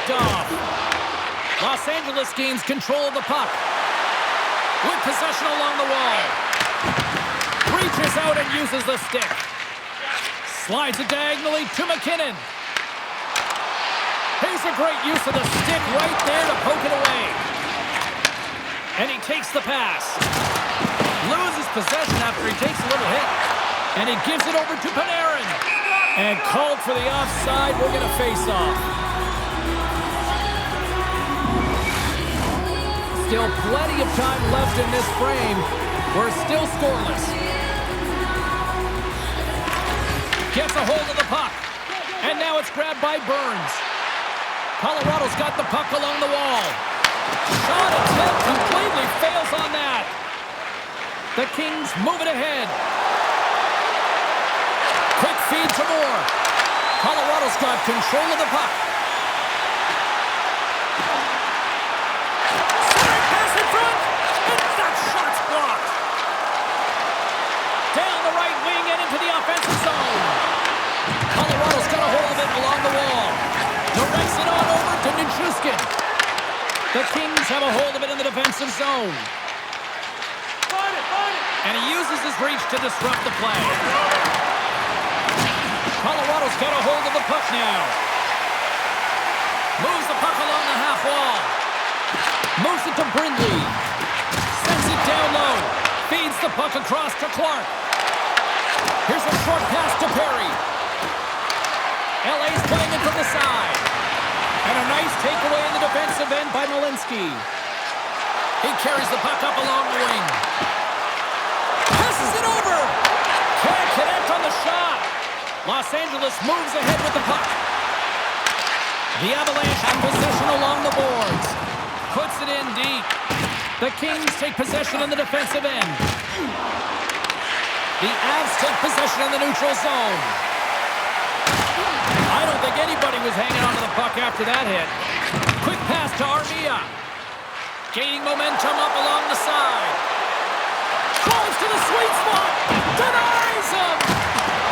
picked off. Los Angeles gains control of the puck. With possession along the wall. Reaches out and uses the stick. Slides it diagonally to McKinnon. Here's a great use of the stick right there to poke it away. And he takes the pass. Loses possession after he takes a little hit. And he gives it over to Panarin. And called for the offside. We'll get a face-off. Still plenty of time left in this frame. We're still scoreless. Gets a hold of the puck. And now it's grabbed by Burns. Colorado's got the puck along the wall. Shot attempt completely fails on that. The Kings move it ahead. Quick feed to Moore. Colorado's got control of the puck. Centering pass in front. And that shot's blocked. Down the right wing and into the offensive zone. Colorado's got a hold of it along the wall. Directs it on over to Nichushkin. The Kings have a hold of it in the defensive zone. And he uses his reach to disrupt the play. Colorado's got a hold of the puck now. Moves the puck along the half wall. Moves it to Brindley. Sends it down low. Feeds the puck across to Clark. Here's a short pass to Perry. LA's playing it from the side. And a nice takeaway in the defensive end by Malinsky. He carries the puck up along the wing. Passes it over. Can't connect on the shot. Los Angeles moves ahead with the puck. The Avalanche have possession along the boards. Puts it in deep. The Kings take possession in the defensive end. The Avs take possession in the neutral zone. I don't think anybody was hanging onto the puck after that hit. Quick pass to Armia. Gaining momentum up along the side. Calls to the sweet spot. Denies him.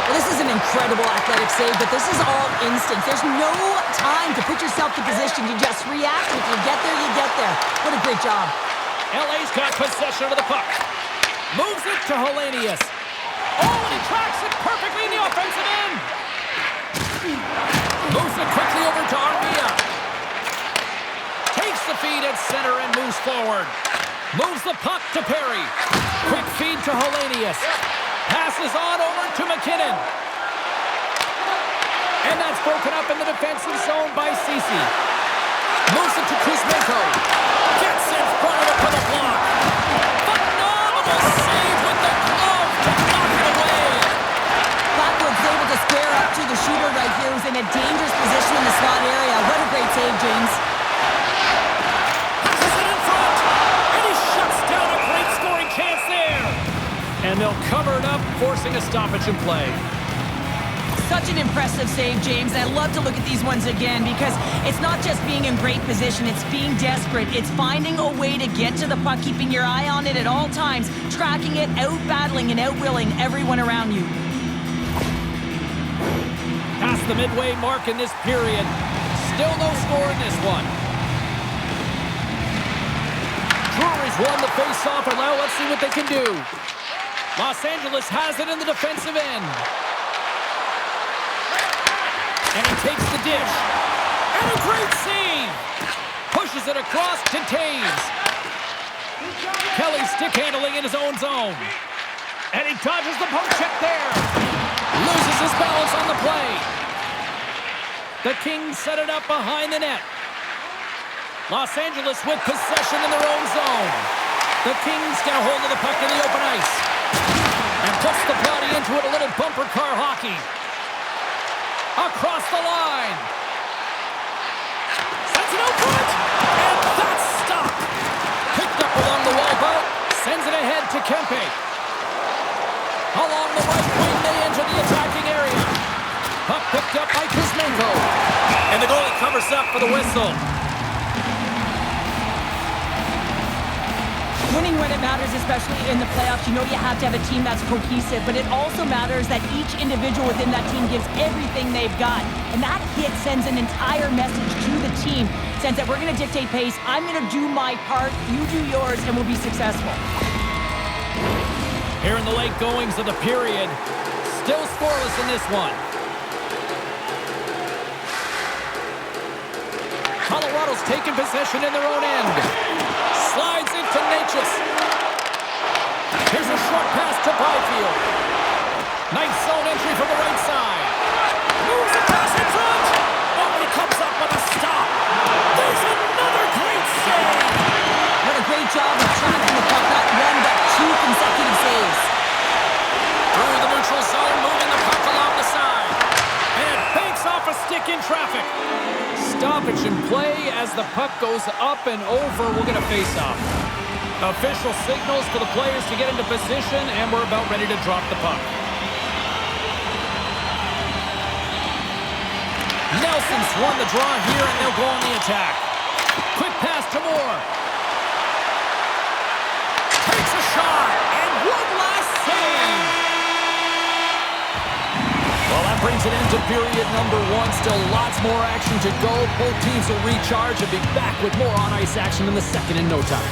Well, this is an incredible athletic save, but this is all instinct. There's no time to put yourself in position. You just react. If you get there, you get there. What a great job. LA's got possession of the puck. Moves it to Hellenius. Oh, and he tracks it perfectly in the offensive end. Moves it quickly over to Armia. Takes the feed at center and moves forward. Moves the puck to Perry. Quick feed to Hellenius. Passes on over to McKinnon. And that's broken up in the defensive zone by Ceci. Moves it to Kuzmenko. Gets in front of it for the block. Phenomenal save with the glove to knock it away. Blackwood's able to square up to the shooter right here, who's in a dangerous position in the slot area. What a great save, James. Passes it in front. And he shuts down a great scoring chance there. And they'll cover it up, forcing a stoppage in play. Such an impressive save, James. I love to look at these ones again because it's not just being in great position, it's being desperate. It's finding a way to get to the puck, keeping your eye on it at all times, tracking it, out-battling and out-willing everyone around you. Past the midway mark in this period. Still no score in this one. Drury's won the face-off, and now let's see what they can do. Los Angeles has it in the defensive end. And he takes the dish. And a great save. Pushes it across to Taves. Kelly stick handling in his own zone. And he dodges the poke check there. Loses his balance on the play. The Kings set it up behind the net. Los Angeles with possession in their own zone. The Kings get a hold of the puck in the open ice. And puts the body into it, a little bumper car hockey. Across the line. Sends it out front. And that's stopped. Picked up along the wall, but sends it ahead to Kempe. Along the right wing, they enter the attacking area. Puck picked up by Kuzmenko. And the goalie covers up for the whistle. When winning when it matters, especially in the playoffs. You know you have to have a team that's cohesive, but it also matters that each individual within that team gives everything they've got. And that hit sends an entire message to the team, sense that we're going to dictate pace, I'm going to do my part, you do yours, and we'll be successful. Here in the late goings of the period, still scoreless in this one. Colorado's taking possession in their own end. Slides into Natchez. Here's a short pass to Byfield. Nice zone entry from the right side. Moves across in front. Oh, he comes up with a stop. There's another great save. What a great job of tracking the puck. Not one, but two consecutive saves. Through the neutral zone, moving the puck along the side. And banks off a stick in traffic. Stoppage in play as the puck goes up and over. We'll get a face-off. Official signals for the players to get into position, and we're about ready to drop the puck. Nelson's won the draw here, and they'll go on the attack. Quick pass to Moore. Takes a shot, and one last save. Well, that brings it into period number one. Still lots more action to go. Both teams will recharge and be back with more on-ice action in the second in no time.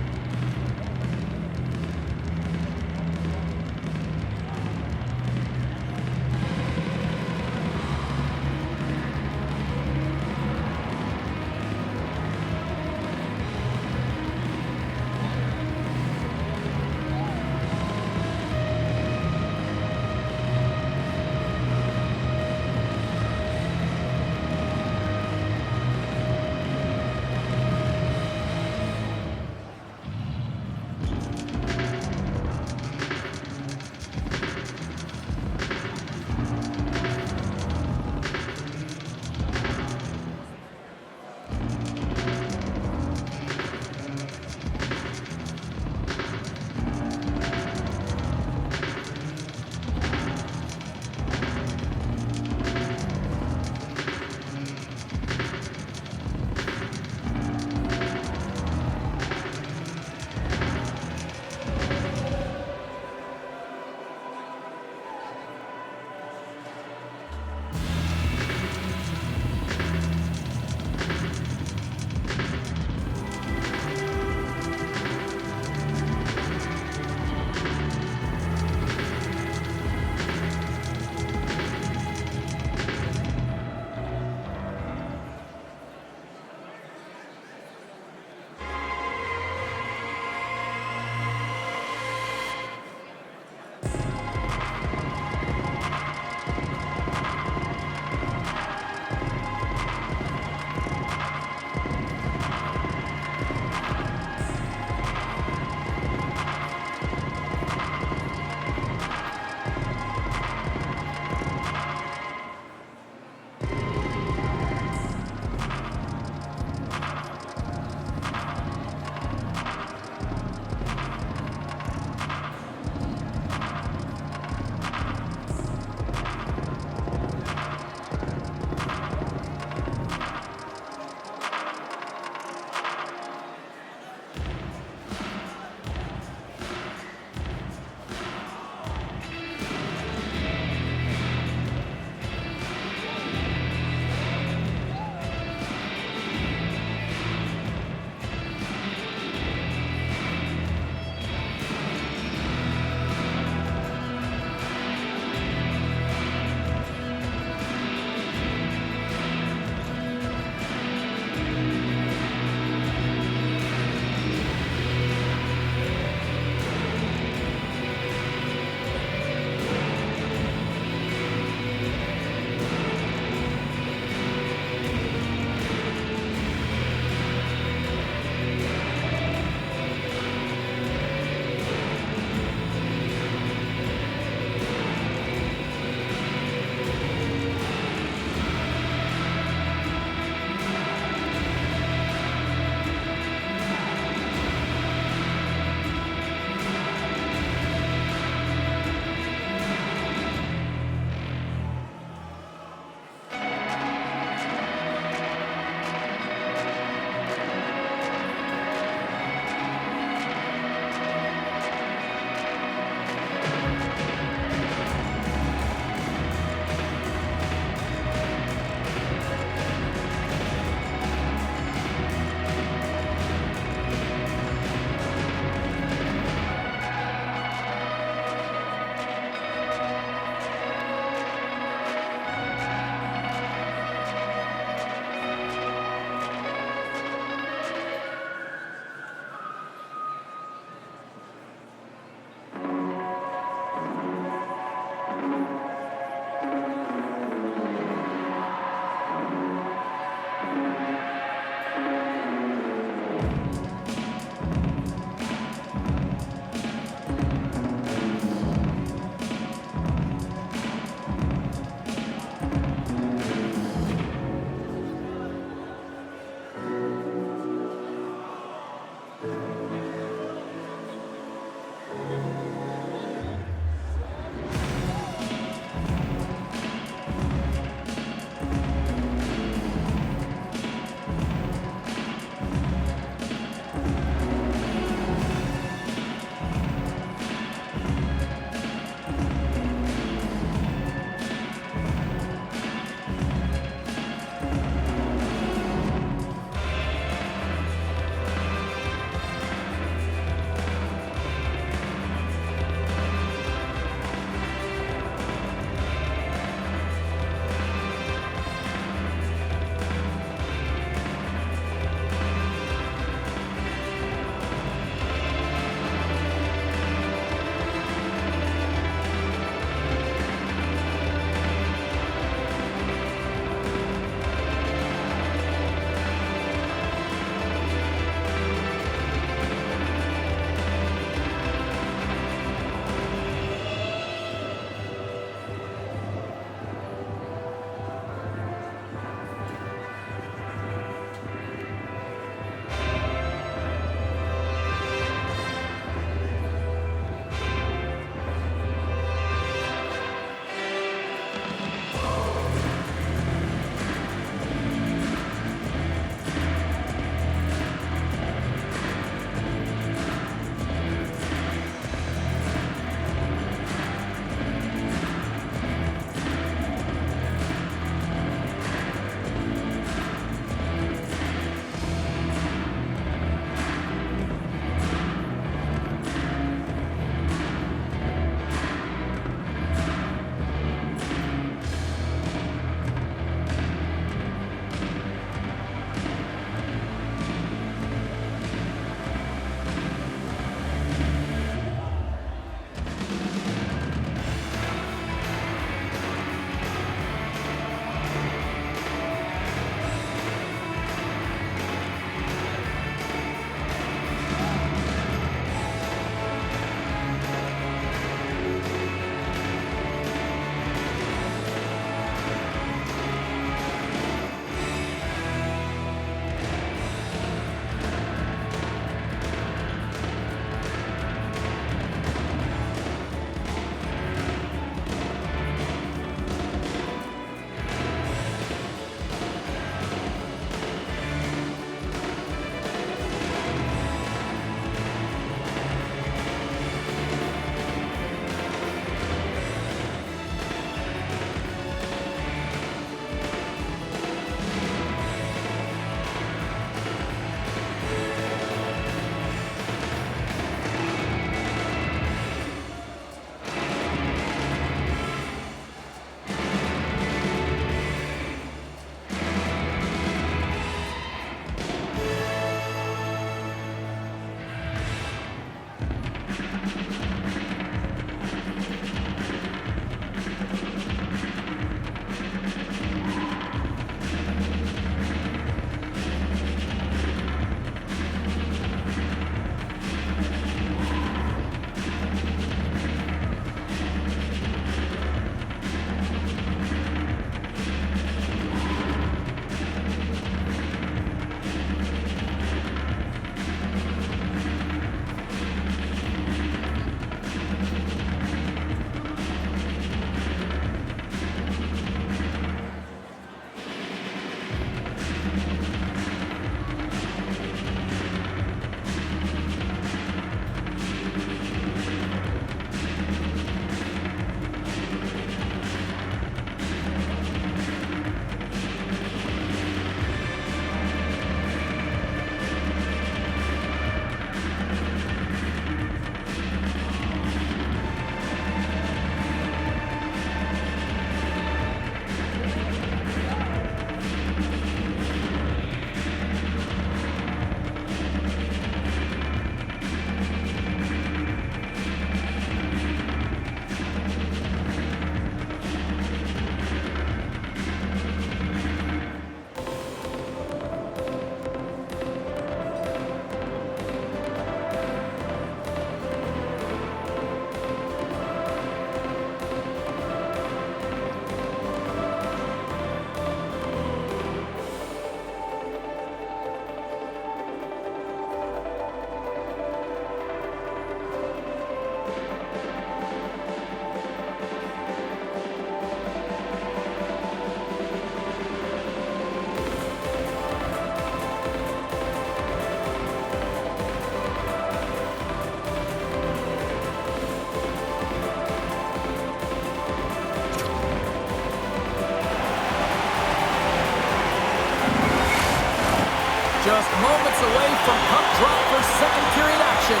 just moments away from puck drop for second period action.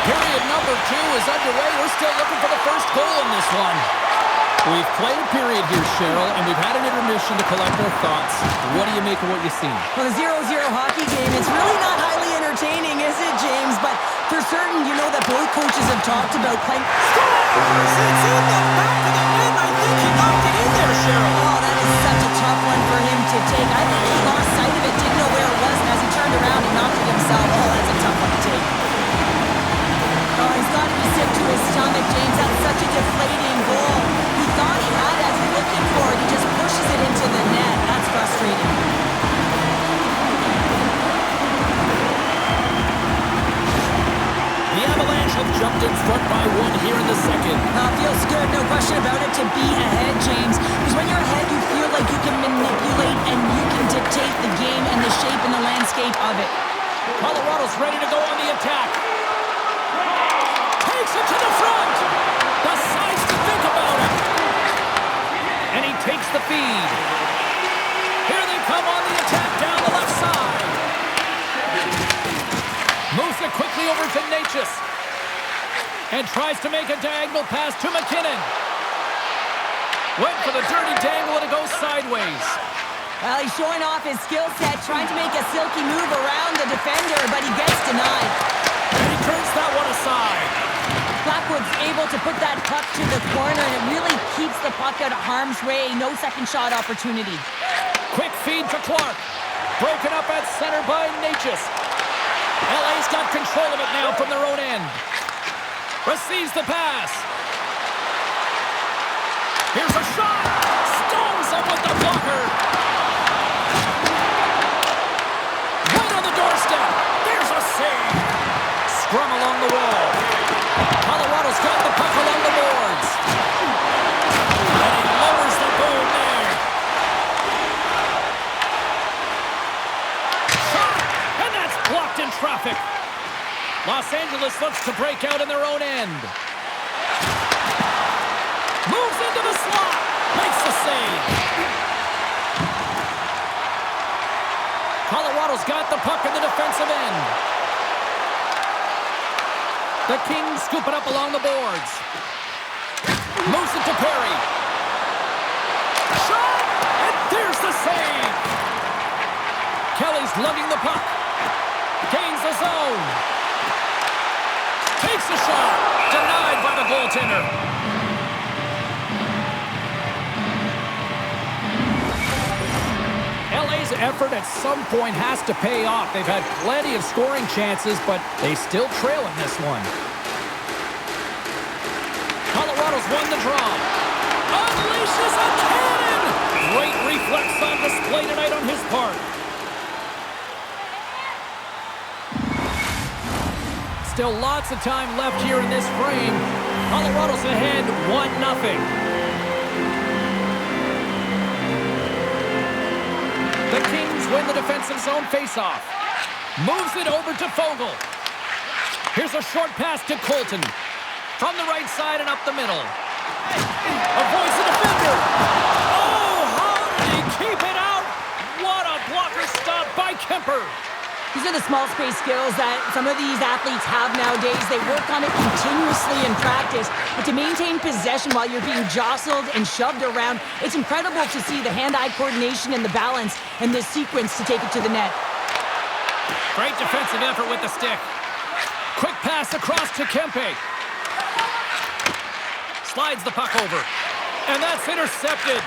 Period number 2 is underway. We're still looking for the first goal in this one. We've played a period here, Cheryl, and we've had an intermission to collect our thoughts. What do you make of what you've seen? Well, the 0-0 hockey game, it's really not highly entertaining, is it, James? But for certain, you know that both coaches have talked about playing... Scores! It's in the back of the net. I think he knocked it in there, Cheryl. Oh, that is such a tough one for him to take. I think he lost sight of it, didn't know where it was, and as he turned around, he knocked it himself. Oh, that's a tough one to take. Oh, he's got to be sick to his stomach, James. That's such a deflating goal. He thought he had it, as he's looking for it. He just pushes it into the net. That's frustrating. The Avalanche have jumped in front by 1 here in the second. Feels good, no question about it, to be ahead, James. Because when you're ahead, you feel like you can manipulate and you can dictate the game and the shape and the landscape of it. Colorado's ready to go on the attack. Takes it to the front. Decides to think about it. And he takes the feed. Here they come on the attack down the left side. Moves it quickly over to Natchez. And tries to make a diagonal pass to McKinnon. Went for the dirty dangle and it goes sideways. Well, he's showing off his skill set, trying to make a silky move around the defender, but he gets denied. And he turns that one aside. Blackwood's able to put that puck to the corner, and it really keeps the puck out of harm's way. No second shot opportunity. Quick feed to Clark. Broken up at center by Natchez. LA's got control of it now from their own end. Receives the pass. Here's a shot. Stones up with the blocker. Right on the doorstep. There's a save. Scrum along the wall. Colorado's got the puck along the boards. And he lowers the boom there. Shot. And that's blocked in traffic. Los Angeles looks to break out in their own end. Moves into the slot. Makes the save. Colorado's got the puck in the defensive end. The Kings scoop it up along the boards. Moves it to Perry. Shot! And there's the save. Kelly's lugging the puck. Gains the zone. Takes a shot. Denied by the goaltender. LA's effort at some point has to pay off. They've had plenty of scoring chances, but they still trail in this one. Colorado's won the draw. Unleashes a cannon! Great reflex on display tonight on his part. Still lots of time left here in this frame. Colorado's ahead 1-0. The Kings win the defensive zone faceoff. Moves it over to Fogle. Here's a short pass to Colton. From the right side and up the middle. Avoids the defender. Oh, how did he keep it out? What a blocker stop by Kemper. These are the small space skills that some of these athletes have nowadays. They work on it continuously in practice. But to maintain possession while you're being jostled and shoved around, it's incredible to see the hand-eye coordination and the balance in this sequence to take it to the net. Great defensive effort with the stick. Quick pass across to Kempe. Slides the puck over. And that's intercepted.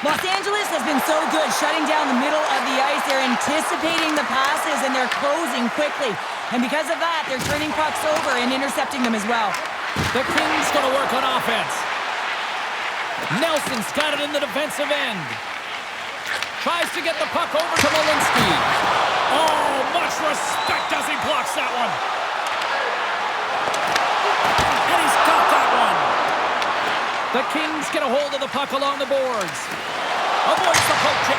Los Angeles has been so good shutting down the middle of the ice. They're anticipating the passes and they're closing quickly. And because of that, they're turning pucks over and intercepting them as well. The Kings going to work on offense. Nelson's got it in the defensive end. Tries to get the puck over to Malinsky. Oh, much respect as he blocks that one. And he's got that one. The Kings get a hold of the puck along the boards. Avoids the poke check.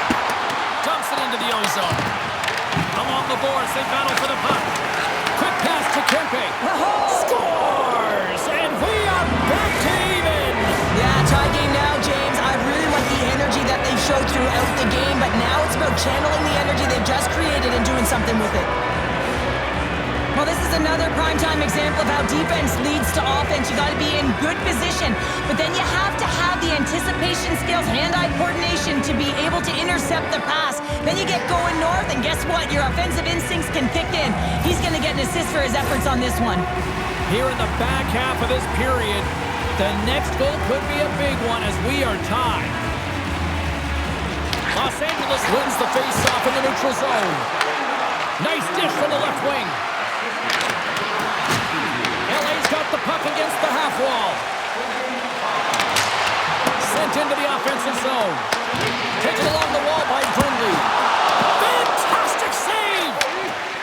Dumps it into the ozone. Along the boards, they battle for the puck. Quick pass to Kempe. Scores! And we are back to even. Yeah, tie game now, James. I really like the energy that they show throughout the game, but now it's about channeling the energy they've just created and doing something with it. Well, this is another primetime example of how defense leads to offense. You got to be in good position, but then you have to have the anticipation skills, hand-eye coordination to be able to intercept the pass. Then you get going north, and guess what? Your offensive instincts can kick in. He's going to get an assist for his efforts on this one. Here in the back half of this period, the next goal could be a big one as we are tied. Los Angeles wins the face-off in the neutral zone. Nice dish from the left wing. LA's got the puck against the half wall. Sent into the offensive zone. Taken along the wall by Stanley. Fantastic save!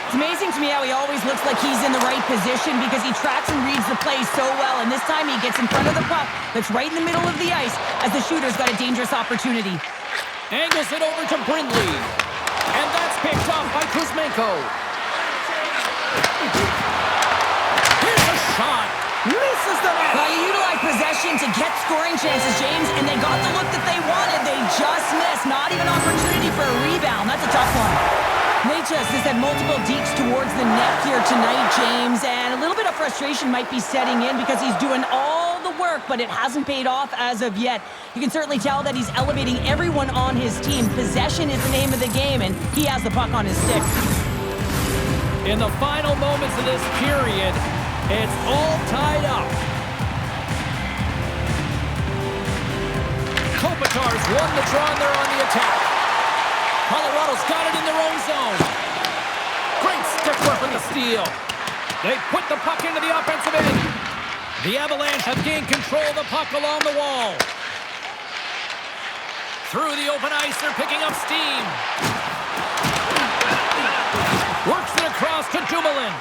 It's amazing to me how he always looks like he's in the right position because he tracks and reads the play so well, and this time he gets in front of the puck that's right in the middle of the ice as the shooter's got a dangerous opportunity. Angles it over to Brindley. And that's picked off by Kuzmenko. Here's a shot. Misses the net. Well, you utilize possession to get scoring chances, James, and they got the look that they wanted. They just missed. Not even opportunity for a rebound. That's a tough one. Natchez has had multiple deeps towards the net here tonight, James, and a little bit of frustration might be setting in because he's doing all the work, but it hasn't paid off as of yet. You can certainly tell that he's elevating everyone on his team. Possession is the name of the game, and he has the puck on his stick. In the final moments of this period, it's all tied up. Kopitar's won the draw and they're on the attack. Colorado's got it in their own zone. Great stick work with the steal. They put the puck into the offensive end. The Avalanche have gained control of the puck along the wall. Through the open ice, they're picking up steam. Works it across to Dumoulin.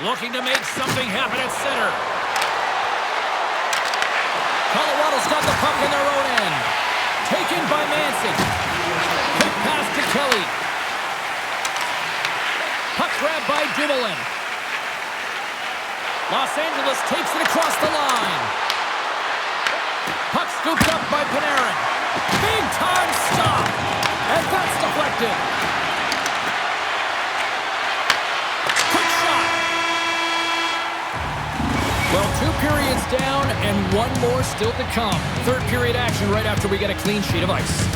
Looking to make something happen at center. Colorado's got the puck in their own end. Taken by Manson. Quick pass to Kelly. Puck grab by Dumoulin. Los Angeles takes it across the line. Puck scooped up by Panarin. Big time stop. And that's deflected. Quick shot. Well, 2 periods down and 1 more still to come. Third period action right after we get a clean sheet of ice.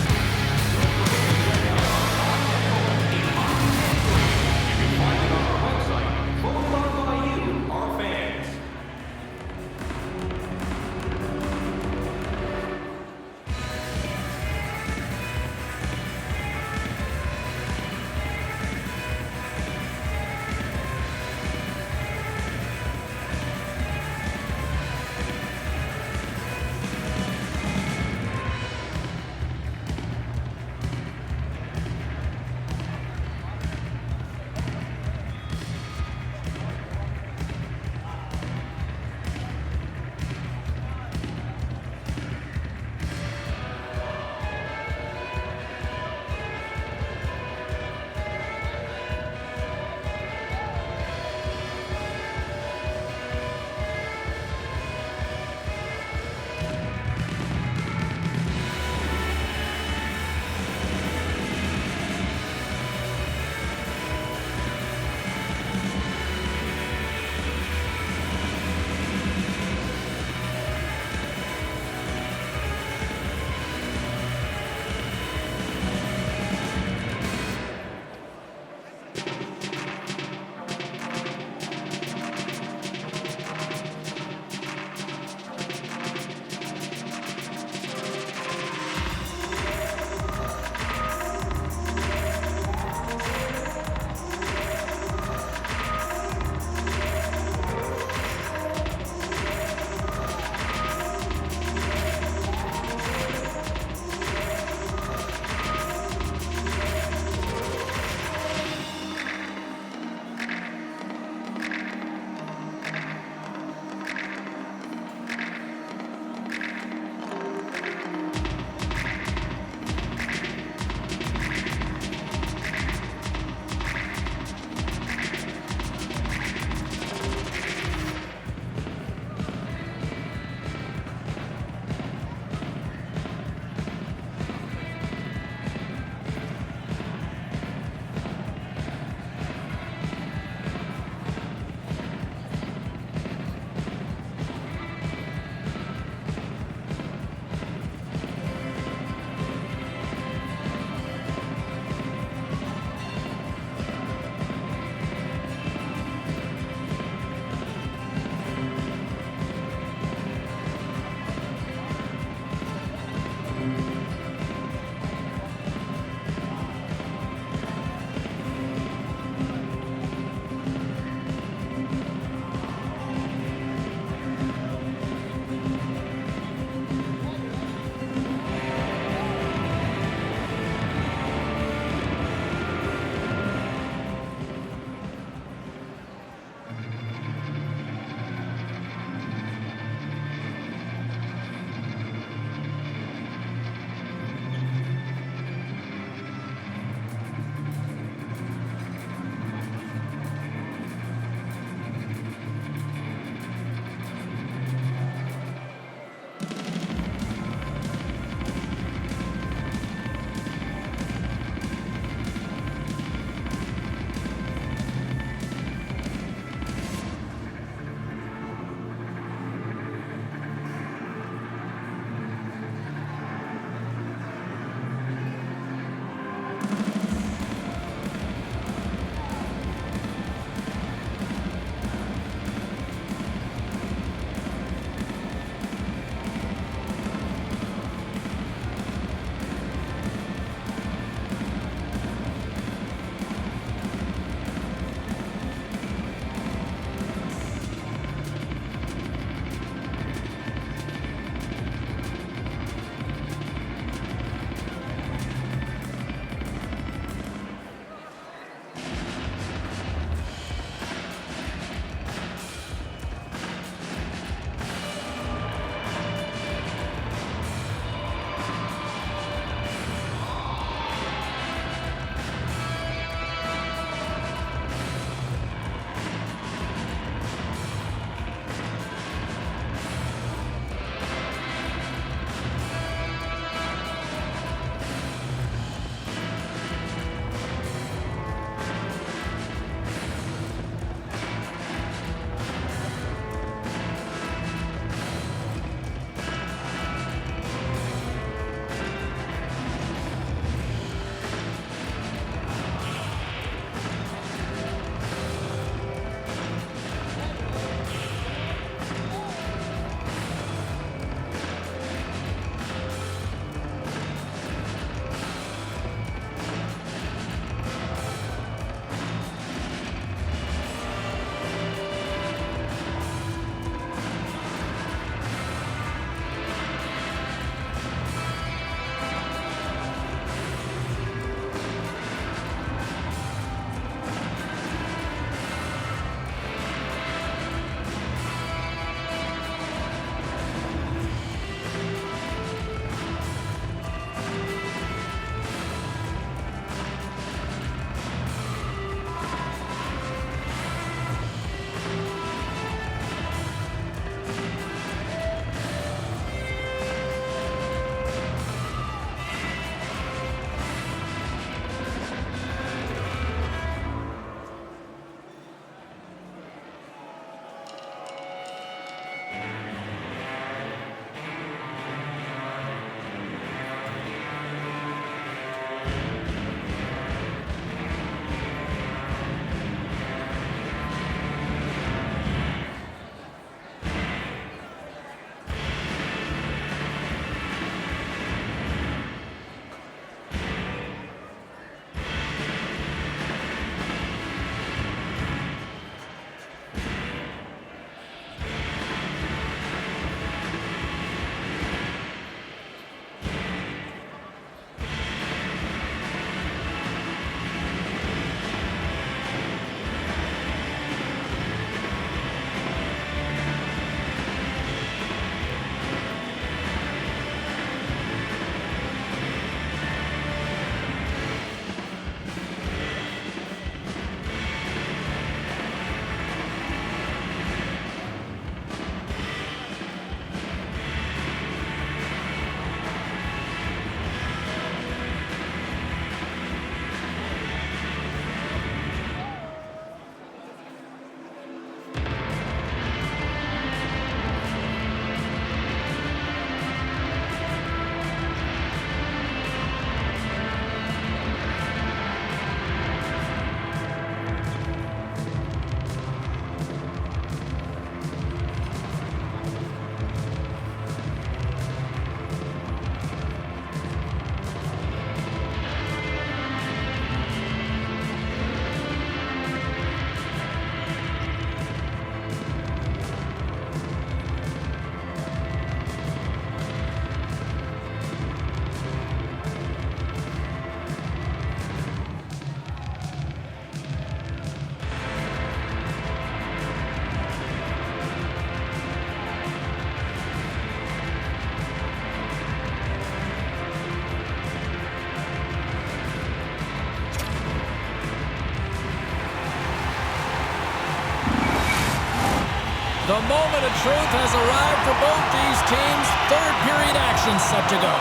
The moment of truth has arrived for both these teams. Third period action set to go.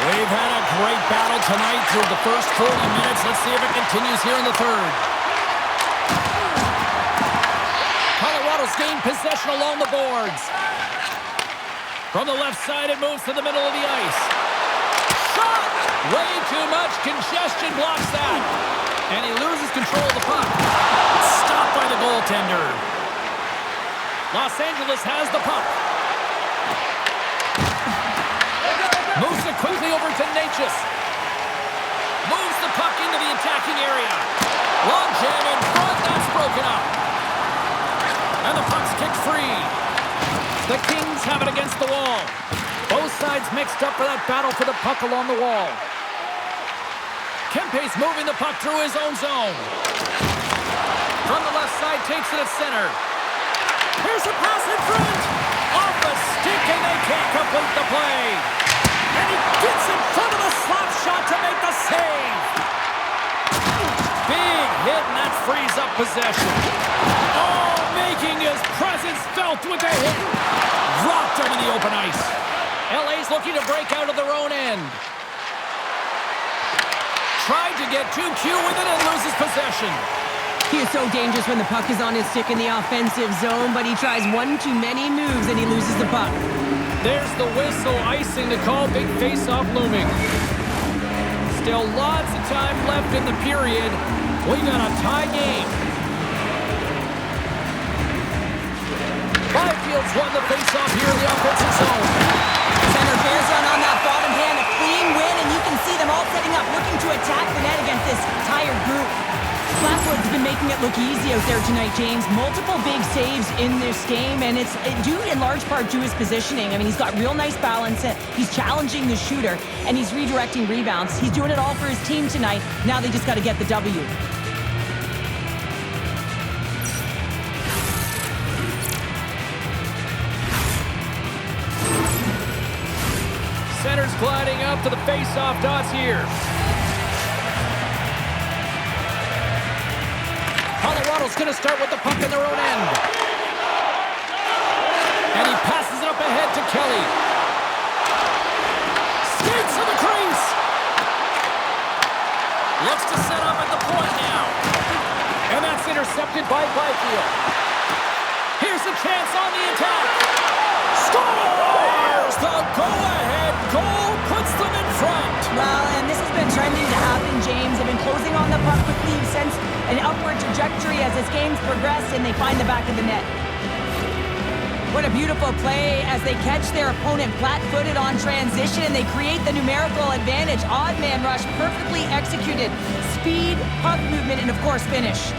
We've had a great battle tonight through the first 40 minutes. Let's see if it continues here in the third. Colorado's gained possession along the boards. From the left side, it moves to the middle of the ice. Shot! Way too much congestion blocks that. And he loses control of the puck. Stopped by the goaltender. Los Angeles has the puck. Moves it quickly over to Natchez. Moves the puck into the attacking area. Long jam in front. That's broken up. And the puck's kicked free. The Kings have it against the wall. Both sides mixed up for that battle for the puck along the wall. Kempe's moving the puck through his own zone. From the left side, takes it at center. Here's a pass in front. Off the stick, and they can't complete the play. And he gets in front of the slap shot to make the save. Big hit, and that frees up possession. Oh, making his presence felt with a hit. Rocked him in the open ice. LA's looking to break out of their own end. Tried to get too cute with it and loses possession. He is so dangerous when the puck is on his stick in the offensive zone, but he tries one too many moves and he loses the puck. There's the whistle, icing to call, big face-off looming. Still lots of time left in the period. We got a tie game. Byfield's won the face-off here in the offensive zone. Center bears down on that bottom hand, a clean win, and you can see them all setting up, looking to attack the net against this tired group. Glasswood's been making it look easy out there tonight, James. Multiple big saves in this game, and it's due in large part to his positioning. I mean, he's got real nice balance. He's challenging the shooter, and he's redirecting rebounds. He's doing it all for his team tonight. Now they just got to get the W. Center's gliding up to the face-off dots here. Colorado's going to start with the puck in their own end. And he passes it up ahead to Kelly. Skates to the crease. Looks to set up at the point now. And that's intercepted by Byfield. Here's a chance on the attack. Scores! The go-ahead goal puts them in front. Well, and this has been trending to happen, James. They've been closing on the puck quickly since an upward trajectory as this game's progressed, and they find the back of the net. What a beautiful play as they catch their opponent flat-footed on transition, and they create the numerical advantage. Odd man rush, perfectly executed. Speed, puck movement, and of course, finish.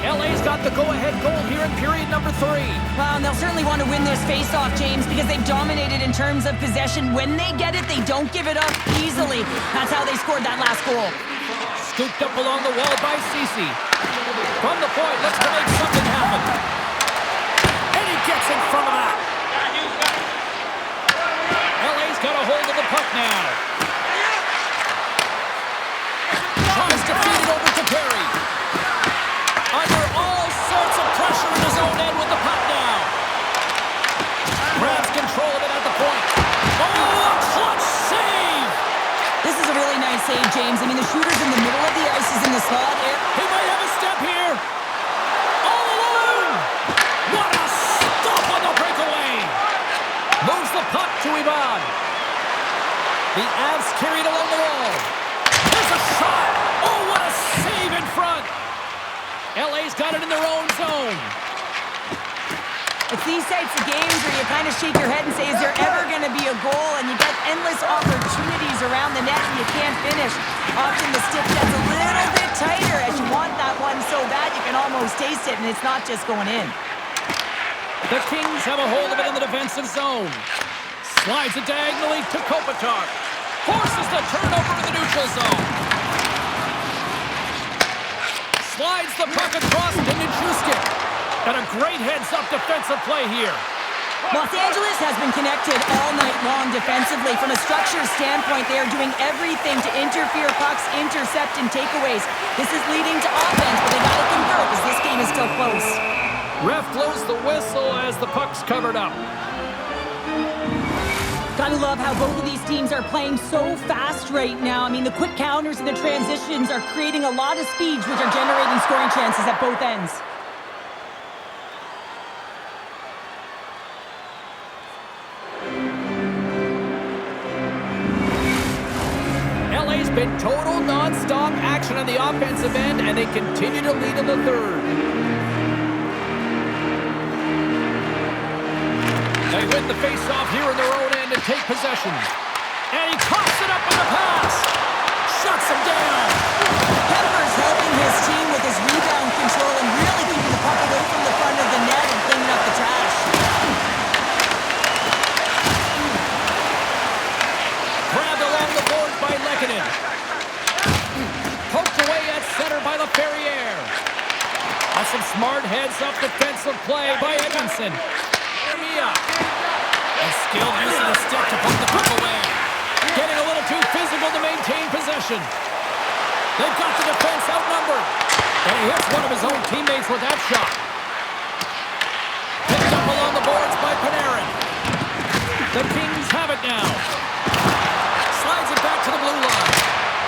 LA's got the go-ahead goal here in period number 3. Well, and they'll certainly want to win this face-off, James, because they've dominated in terms of possession. When they get it, they don't give it up easily. That's how they scored that last goal. Scooped up along the wall by Ceci. From the point, looks to make something happen. And he gets in front of that. LA's got a hold of the puck now. Tries to feed it over to Perry. Under all sorts of pressure in his own end with the puck now. Grabs control of it at the point. Oh, a clutch save! This is a really nice save, James. I mean, the shooter's in the middle of the ice. He's in the slot. He might have a step here. All alone! What a stop on the breakaway! Moves the puck to Ivan. The Avs carried along the wall. There's a shot! Oh, what a save in front! LA's got it in their own zone. It's these types of games where you kind of shake your head and say, is there ever going to be a goal? And you get endless opportunities around the net and you can't finish. Often the stick gets a little bit tighter as you want that one so bad you can almost taste it, and it's not just going in. The Kings have a hold of it in the defensive zone. Slides it diagonally to Kopitar. Forces the turnover in the neutral zone. Slides the puck across to Nichushkin. And a great heads-up defensive play here. Los Angeles has been connected all night long defensively. From a structure standpoint, they are doing everything to interfere pucks, intercept, and takeaways. This is leading to offense, but they got to convert as this game is still close. Ref blows the whistle as the puck's covered up. Gotta love how both of these teams are playing so fast right now. I mean, the quick counters and the transitions are creating a lot of speeds, which are generating scoring chances at both ends. LA's been total non-stop action on the offensive end, and they continue to lead in the third. They win the face-off here in their own end and take possession. And he coughs it up with a pass. Shuts him down. Pepper's helping his team with his rebound control and really keeping the puck away from the front of the net and cleaning up the trash. Grabbed along the boards by Lehkonen. Poked away at center by LaFerriere. That's some smart heads-up defensive play by Edmondson. And skilled use of the stick to poke the puck away. Getting a little too physical to maintain possession. They've got the defense outnumbered. And he hits one of his own teammates with that shot. Picked up along the boards by Panarin. The Kings have it now. Slides it back to the blue line.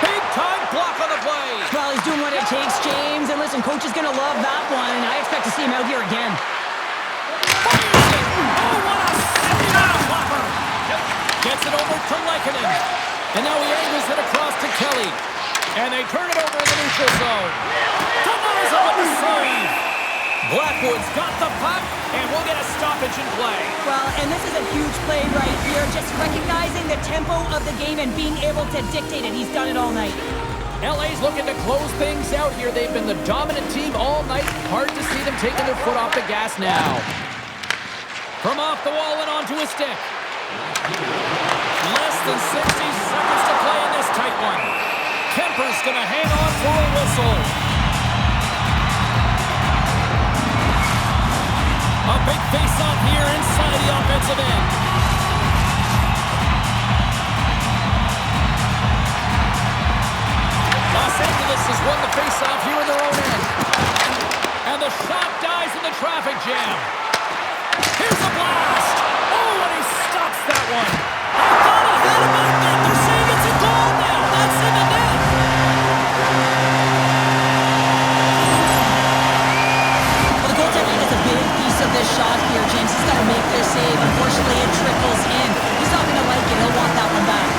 Big time block on the play. Well, he's doing what it takes, James. And listen, coach is going to love that one. I expect to see him out here again. Gets it over to Lehkonen. And now he angles it across to Kelly. And they turn it over in the neutral zone. Denies him with the save. Blackwood's got the puck, and we'll get a stoppage in play. Well, and this is a huge play right here. Just recognizing the tempo of the game and being able to dictate it. He's done it all night. LA's looking to close things out here. They've been the dominant team all night. Hard to see them taking their foot off the gas now. From off the wall and onto a stick. Less than 60 seconds to play in this tight one. Kemper's going to hang on for a whistle. A big face-off here inside the offensive end. Los Angeles has won the face-off here in their own end. And the shot dies in the traffic jam. Here's a blast. Oh, and he stops that one. I thought he had him out there. They're saying it's a goal now. That's in the net. Well, the goaltender gets a big piece of this shot here, James. He's got to make this save. Unfortunately, it trickles in. He's not going to like it. He'll want that one back.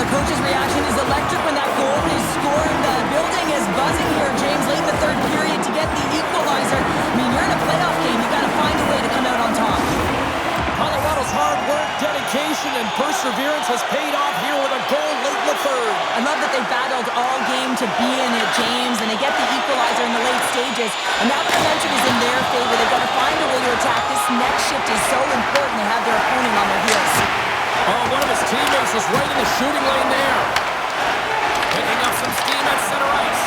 Coach's reaction is electric when that goal is scored. The building is buzzing here, James, late in the third period to get the equalizer. I mean, you're in a playoff game. You've got to find a way to come out on top. Colorado's hard work, dedication, and perseverance has paid off here with a goal late in the third. I love that they battled all game to be in it, James, and they get the equalizer in the late stages. And now the momentum is in their favor. They've got to find a way to attack. This next shift is so important to have their opponent on their heels. Oh, one of his teammates is right in the shooting lane there. Picking up some steam at center ice.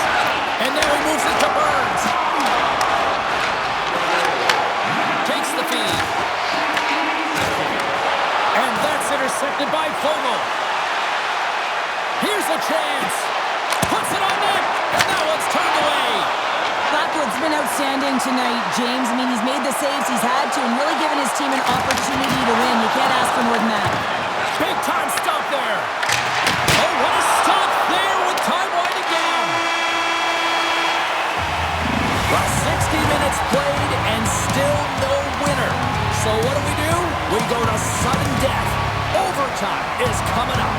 And now he moves it to Burns. Takes the feed. And that's intercepted by Fogle. Here's a chance. Puts it on net. And that one's turned away. Blackwood's been outstanding tonight, James. I mean, he's made the saves he's had to and really given his team an opportunity to win. You can't ask for more than that. Big time stop there. Oh, what a stop there with time winding down. Well, 60 minutes played and still no winner. So what do? We go to sudden death. Overtime is coming up.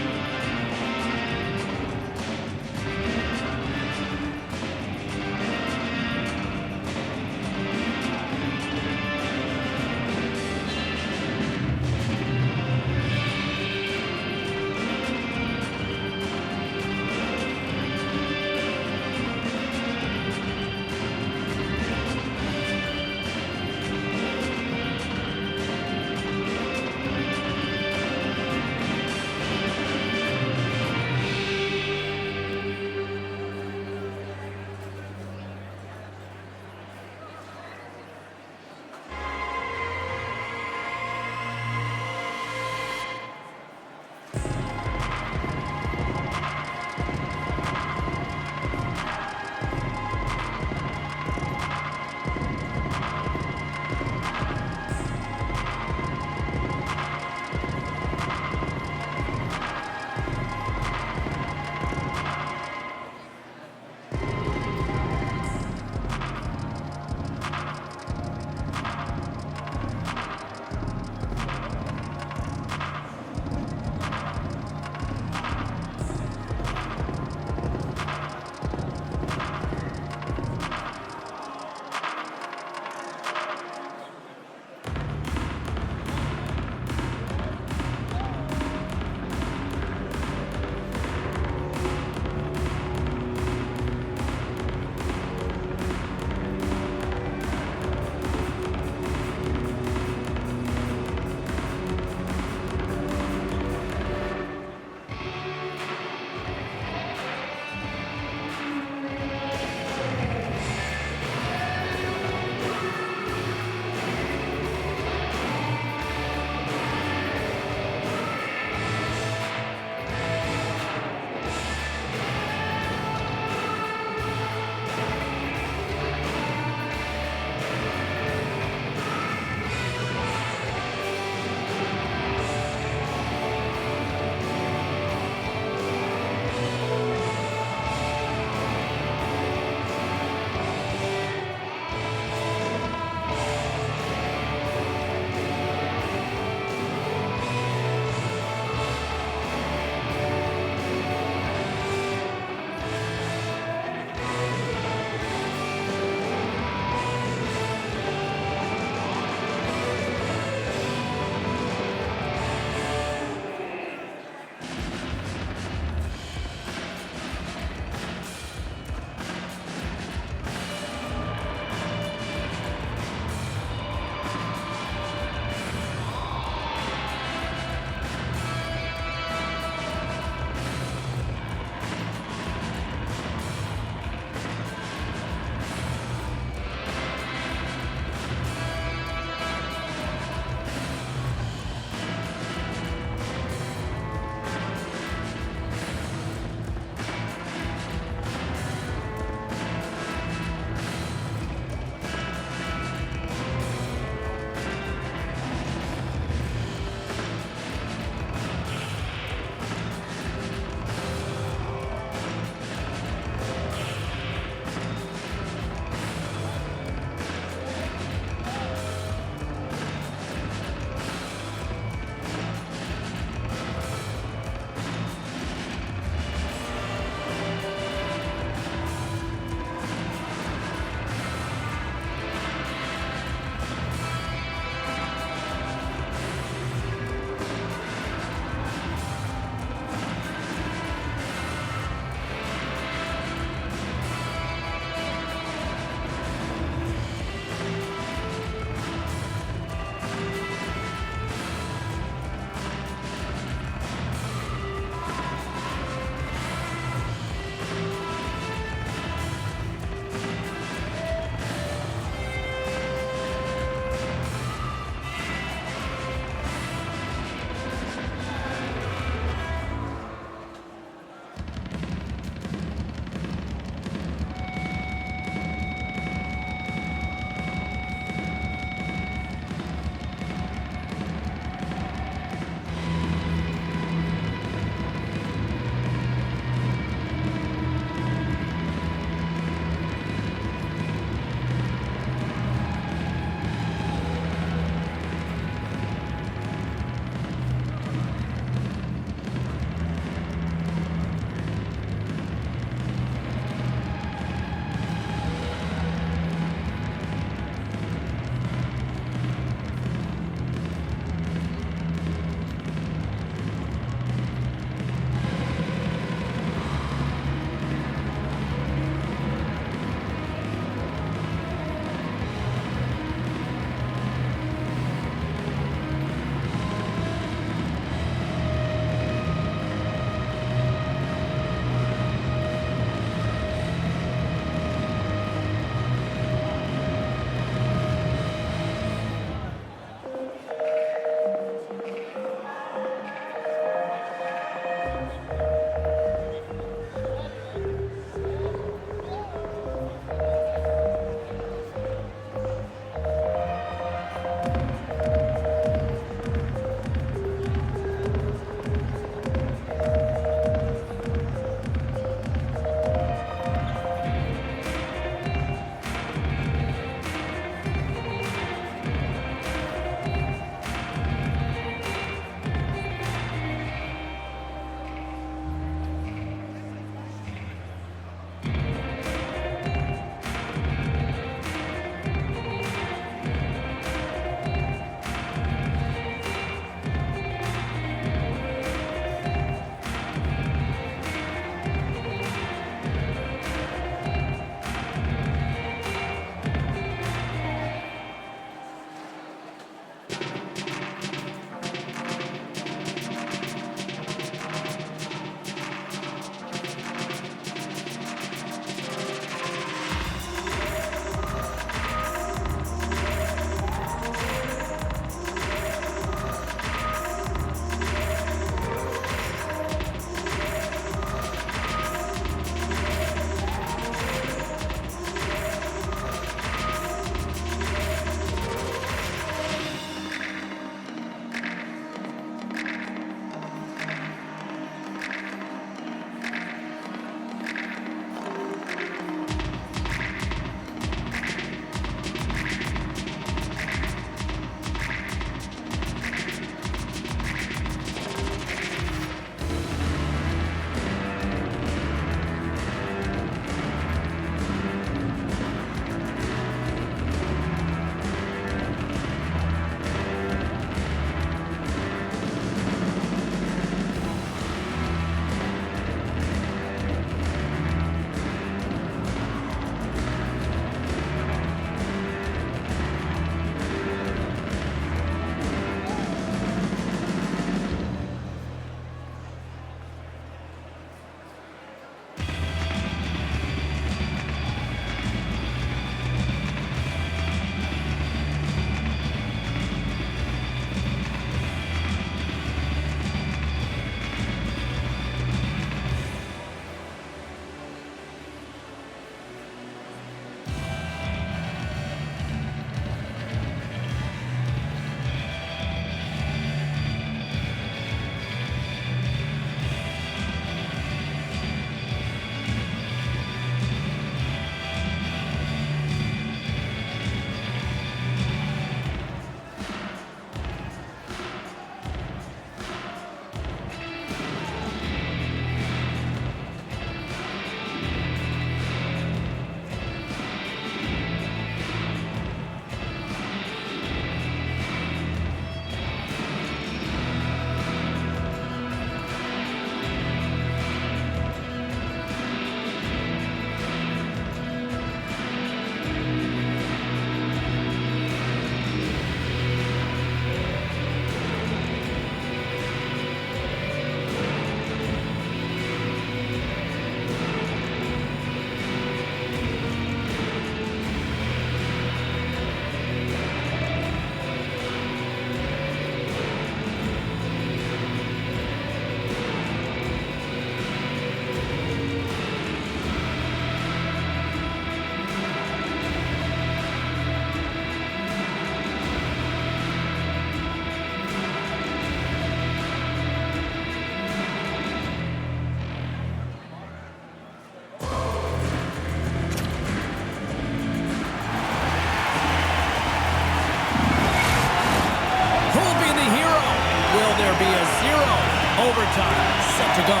Overtime, set to go.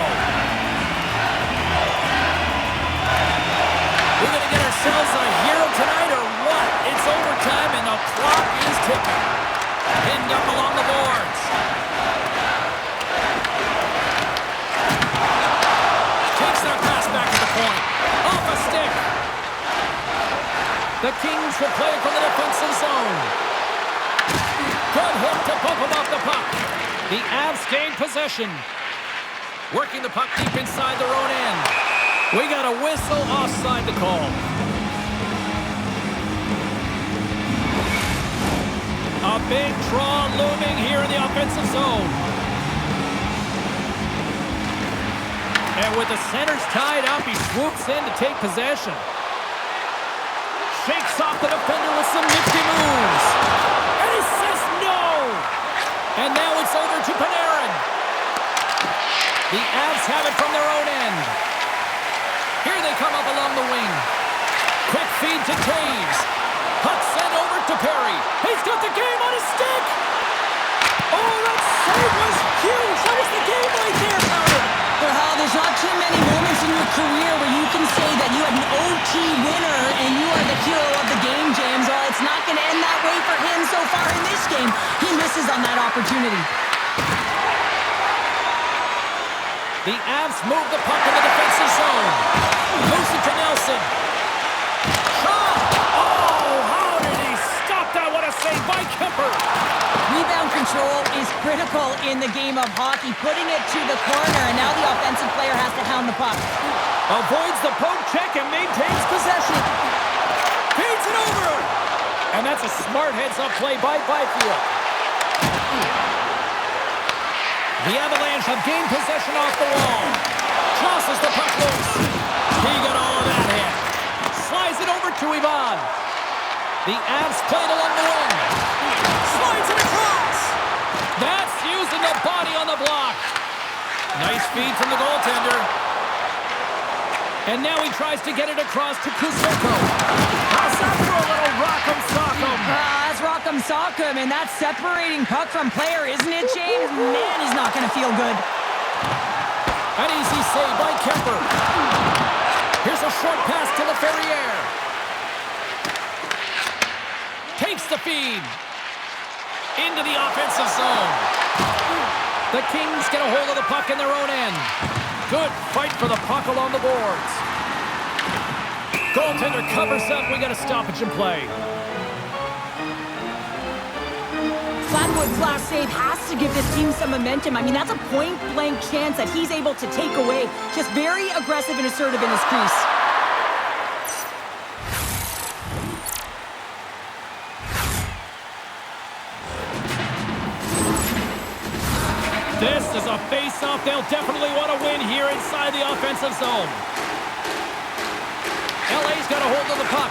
We're going to get ourselves a hero tonight or what? It's overtime and the clock is ticking. Pinned up along the boards. Takes their pass back to the point. Off a stick. The Kings will play it from the defensive zone. Good hook to bump him off the puck. The Avs gain possession. Working the puck deep inside their own end. We got a whistle offside to call. A big draw looming here in the offensive zone. And with the centers tied up, he swoops in to take possession. Shakes off the defender with some nifty moves. And he says no! And now it's over to Panarin. The Avs have it from their own end. Here they come up along the wing. Quick feed to Taves. Puck sent over to Perry. He's got the game on his stick. Oh, that save was huge. That was the game right there, Howard. Well, there's not too many moments in your career where you can say that you had an OT winner and you are the hero of the game, James. Well, it's not going to end that way for him so far in this game. He misses on that opportunity. The Avs move the puck in the defensive zone. Moves it to Nelson. Shot! Oh, how did he stop that? What a save by Kemper. Rebound control is critical in the game of hockey. Putting it to the corner, and now the offensive player has to hound the puck. Avoids the poke check and maintains possession. Feeds it over. And that's a smart heads-up play by Byfield. The Avalanche have gained possession off the wall. Tosses the puck loose. He got all of that hit. Slides it over to Ivan. The Avs played along the wing. Slides it across. That's using the body on the block. Nice feed from the goaltender. And now he tries to get it across to Kuzmenko. Pass out for a little rock'em sock'em. That's rock'em sock'em, and that's separating puck from player, isn't it, James? Man, he's not going to feel good. An easy save by Kemper. Here's a short pass to Laferriere. Takes the feed. Into the offensive zone. The Kings get a hold of the puck in their own end. Good fight for the puck along the boards. Goaltender covers up. We got a stoppage in play. Flatwood's last save has to give this team some momentum. I mean, that's a point-blank chance that he's able to take away. Just very aggressive and assertive in his crease. This is a face-off they'll definitely want to win here inside the offensive zone. LA's got a hold of the puck.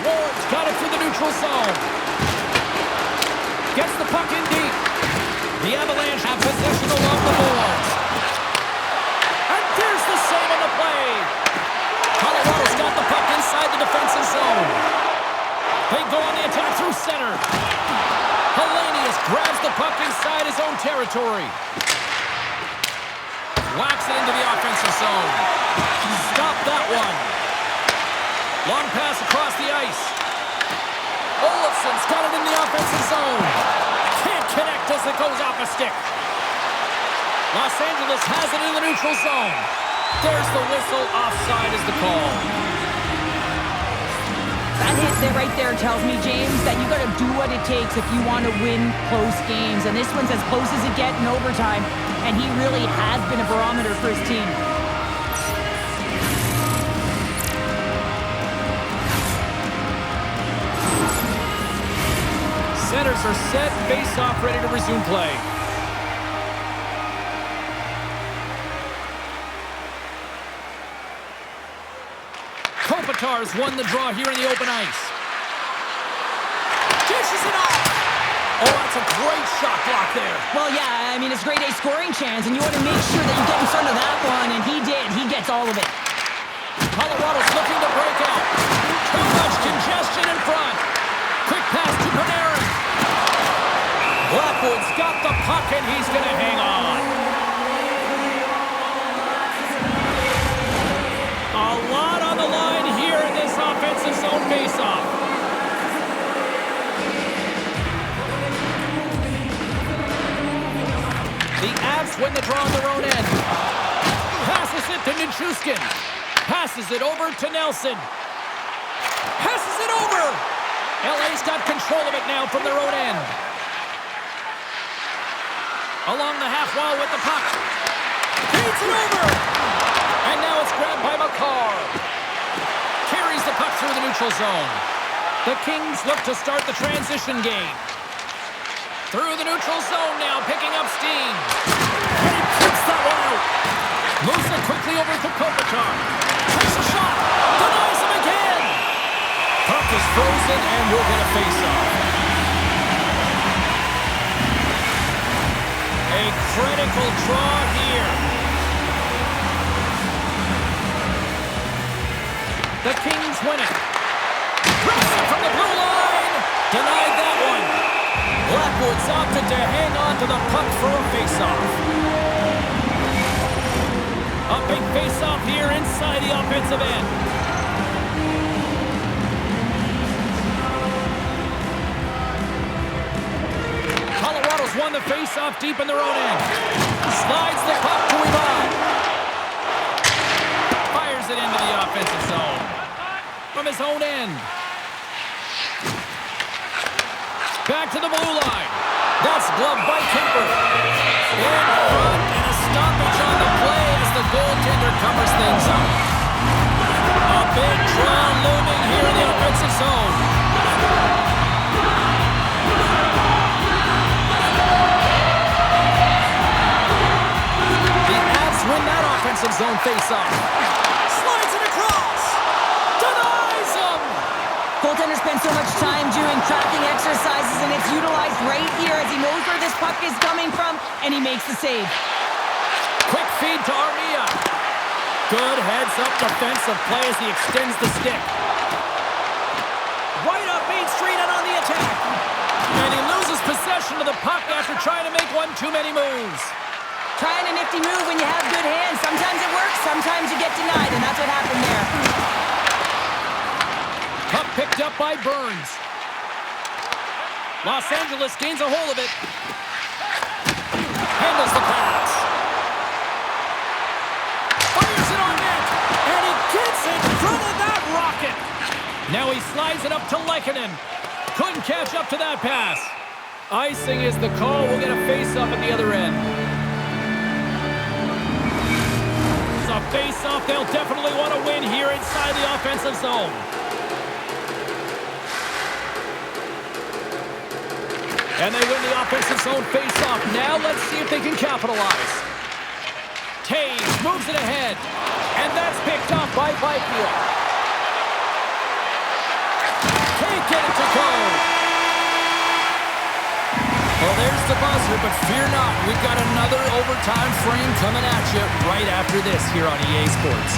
Ward's got it through the neutral zone. Gets the puck in deep. The Avalanche have possession along the boards. And there's the save on the play. Colorado's got the puck inside the defensive zone. They go on the attack through center. Hellenius grabs the puck inside his own territory. Whacks it into the offensive zone. Stop that one. Long pass across the ice. Olofsson's got it in the offensive zone. Can't connect as it goes off a stick. Los Angeles has it in the neutral zone. There's the whistle. Offside is the call. That hit there right there tells me, James, that you got to do what it takes if you want to win close games. And this one's as close as it gets in overtime. And he really has been a barometer for his team. Centers are set, face-off ready to resume play. Kopitar's won the draw here in the open ice. Dishes it off! Oh, that's a great shot block there. Well, yeah, I mean, it's grade A scoring chance, and you want to make sure that you get in front of that one, and he did. He gets all of it. Colorado's looking to break out. Too much congestion in front. Quick pass to Panarin. Blackwood's got with the puck, and he's going to hang on. A lot on the line here in this offensive zone faceoff. The Avs win the draw on their own end. Passes it to Nichushkin. Passes it over to Nelson. Passes it over. LA's got control of it now from their own end. Along the half wall with the puck. Feeds it over. And now it's grabbed by McCarr. Carries the puck through the neutral zone. The Kings look to start the transition game. Through the neutral zone now, picking up steam. And he kicks that one out. Moves it quickly over to Kopitar. Takes a shot. Denies him again. Puck is frozen, and we'll get a face-off. A critical draw here. The Kings win it. Rips it from the blue line. Denied that one. Blackwood's opted to hang on to the puck for a face-off. A big face-off here inside the offensive end. Colorado's won the face-off deep in their own end. Slides the puck to Ivan. Fires it into the offensive zone. From his own end. Back to the blue line. That's gloved by Kemper. In front, and a stoppage on the play as the goaltender covers things up. A big draw looming here in the offensive zone. The Avs win that offensive zone face-off. Slides it across. Denies him. Goaltender spends so much time doing tracking exercises, and it's utilized right here as he knows where this puck is coming from, and he makes the save. Quick feed to Armia. Good heads-up defensive play as he extends the stick. Right up Main Street and on the attack. And he loses possession of the puck after trying to make one too many moves. Trying a nifty move when you have good hands. Sometimes it works, sometimes you get denied, and that's what happened there. Puck picked up by Burns. Los Angeles gains a hold of it. Handles the pass. Fires it on net. And he gets in front of that rocket. Now he slides it up to Lehkonen. Couldn't catch up to that pass. Icing is the call. We'll get a face-off at the other end. It's a face-off they'll definitely want to win here inside the offensive zone. And they win the offensive zone face-off. Now let's see if they can capitalize. Taves moves it ahead. And that's picked off by Byfield. Can't get it to go. Well, there's the buzzer, but fear not. We've got another overtime frame coming at you right after this here on EA Sports.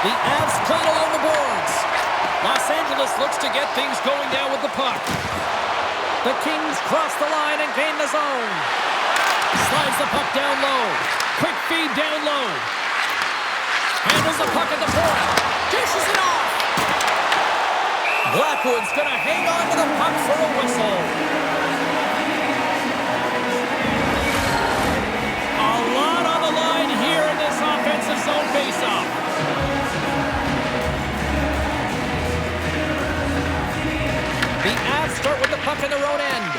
The Avs played along the boards. Los Angeles looks to get things going down with the puck. The Kings cross the line and gain the zone. Slides the puck down low. Quick feed down low. Handles the puck at the point. Dishes it off. Blackwood's going to hang on to the puck for a whistle. A lot on the line here in this offensive zone faceoff. The Avs start with the puck in their own end.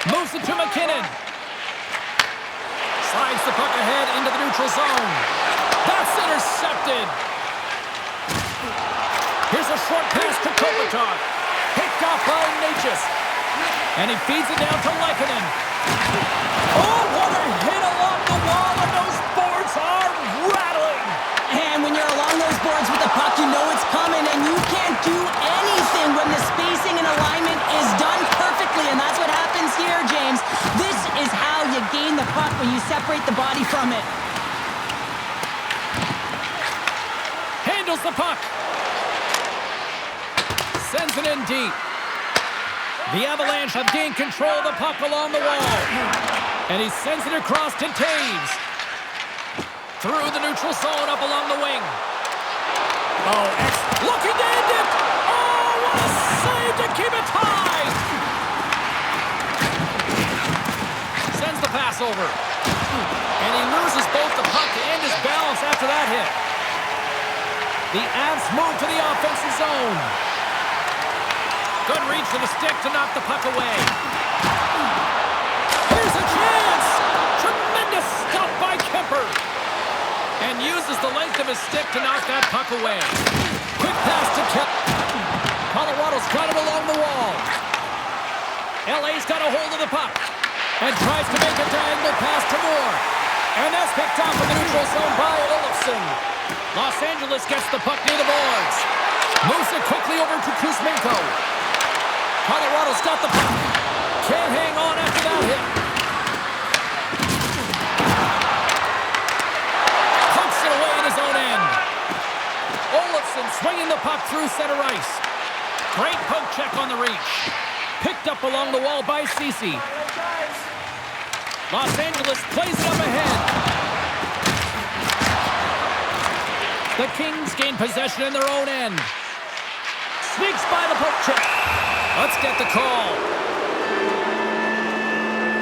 Moves it to McKinnon. Slides the puck ahead into the neutral zone. That's intercepted. Here's a short pass to Kopitar. Picked off by Natchez. And he feeds it down to Lehkonen. Oh, what a hit along the wall, and those boards are rattling. And when you're along those boards with the puck, you know it's coming, and you can't do anything when the spacing and alignment is done perfectly, and that's what happens here, James. This is how you gain the puck, when you separate the body from it. Handles the puck. Sends it in deep. The Avalanche have gained control of the puck along the wall. And he sends it across to Taves. Through the neutral zone up along the wing. Oh, looking to end it. Oh, what a save to keep it tied. Sends the pass over. And he loses both the puck and his balance after that hit. The Avs move to the offensive zone. Good reach for the stick to knock the puck away. Here's a chance! Tremendous stop by Kemper. And uses the length of his stick to knock that puck away. Quick pass to Kemper. Colorado's got it along the wall. LA's got a hold of the puck. And tries to make a diagonal pass to Moore. And that's picked off in the neutral zone by Olofsson. Los Angeles gets the puck near the boards. Moves it quickly over to Kuzmenko. Colorado's got the puck. Can't hang on after that hit. Pokes it away in his own end. Olofsson swinging the puck through center ice. Great poke check on the reach. Picked up along the wall by Ceci. Los Angeles plays it up ahead. The Kings gain possession in their own end. Sneaks by the poke check. Let's get the call.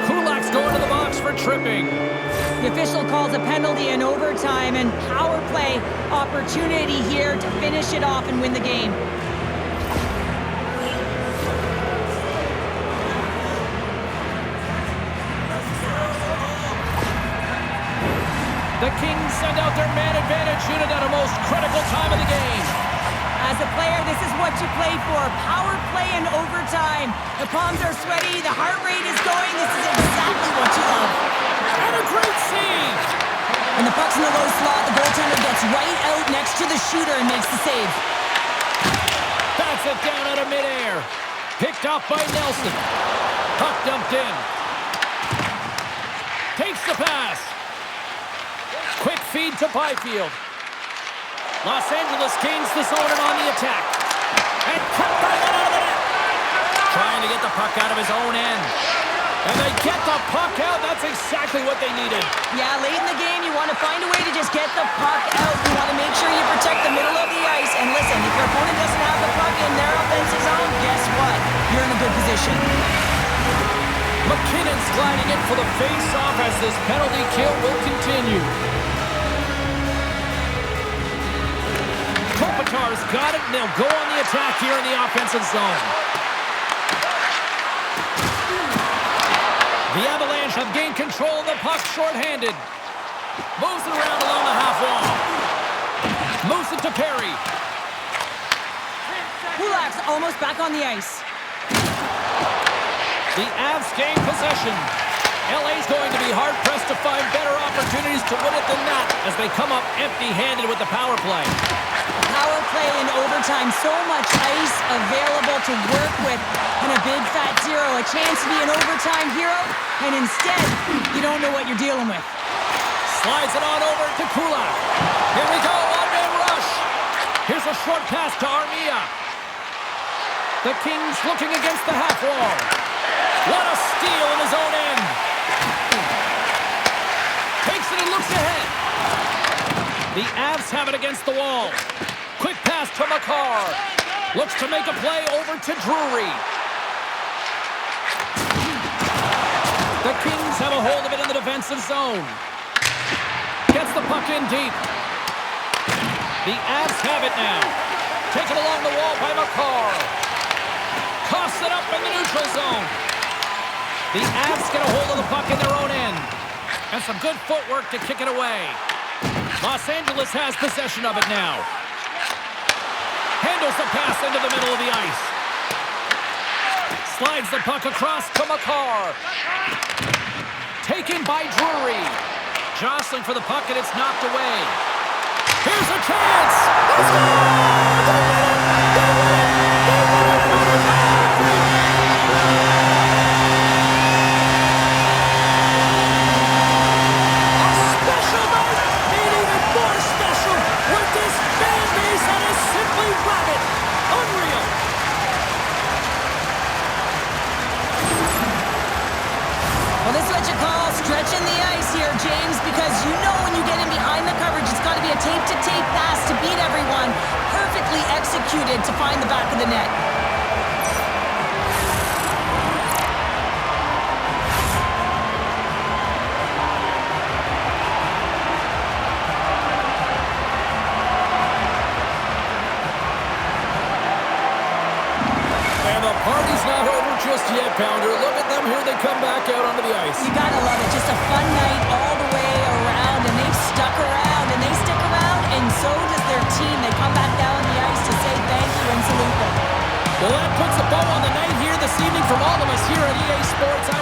Kulak's going to the box for tripping. The official calls a penalty in overtime, and power play opportunity here to finish it off and win the game. The Kings send out their man advantage unit at a most critical time of the game. As a player, this is what you play for. Power play in overtime. The palms are sweaty. The heart rate is going. This is exactly what you love. And a great save. When the puck's in the low slot, the goaltender gets right out next to the shooter and makes the save. Bats it down out of midair. Picked off by Nelson. Puck dumped in. Takes the pass. Quick feed to Byfield. Los Angeles gains the zone and on the attack. And cut by one out of the net. Trying to get the puck out of his own end. And they get the puck out. That's exactly what they needed. Yeah, late in the game, you want to find a way to just get the puck out. You want to make sure you protect the middle of the ice. And listen, if your opponent doesn't have the puck in their offensive zone, guess what? You're in a good position. McKinnon's gliding in for the face-off as this penalty kill will continue. Kopitar's got it, and they'll go on the attack here in the offensive zone. The Avalanche have gained control of the puck shorthanded. Moves it around along the half wall. Moves it to Perry. Kulak's almost back on the ice. The Avs gain possession. LA's going to be hard-pressed to find better opportunities to win it than that as they come up empty-handed with the power play. Power play in overtime, so much ice available to work with, and a big fat zero, a chance to be an overtime hero, and instead, you don't know what you're dealing with. Slides it on over to Kulak. Here we go, one-man rush. a short pass to Armia. The Kings looking against the half wall. What a steal in his own end. Takes it and looks ahead. The Avs have it against the wall. Quick pass to Makar. Looks to make a play over to Drury. The Kings have a hold of it in the defensive zone. Gets the puck in deep. The Avs have it now. Taken along the wall by Makar. Coughs it up in the neutral zone. The Avs get a hold of the puck in their own end. And some good footwork to kick it away. Los Angeles has possession of it now. Handles the pass into the middle of the ice. Slides the puck across to Makar. Taken by Drury. Jostling for the puck, and it's knocked away. Here's a chance! Let's go! A special night, made even more special with this fan base that is simply rabid. Unreal. Well, this is what you call stretching the ice here, James, because you know when you get in behind the coverage, it's got to be a tape-to-tape pass to beat everyone. Perfectly executed to find the back of the net. And the party's not over just yet, Pounder. Look at them here. They come back out onto the ice. You gotta love it. Just a fun night all the way around, and they've stuck around, and they stick around, and so does their team. They come back down on the ice to say thank you and salute them. Well, that puts a bow on the night here this evening from all of us here at EA Sports.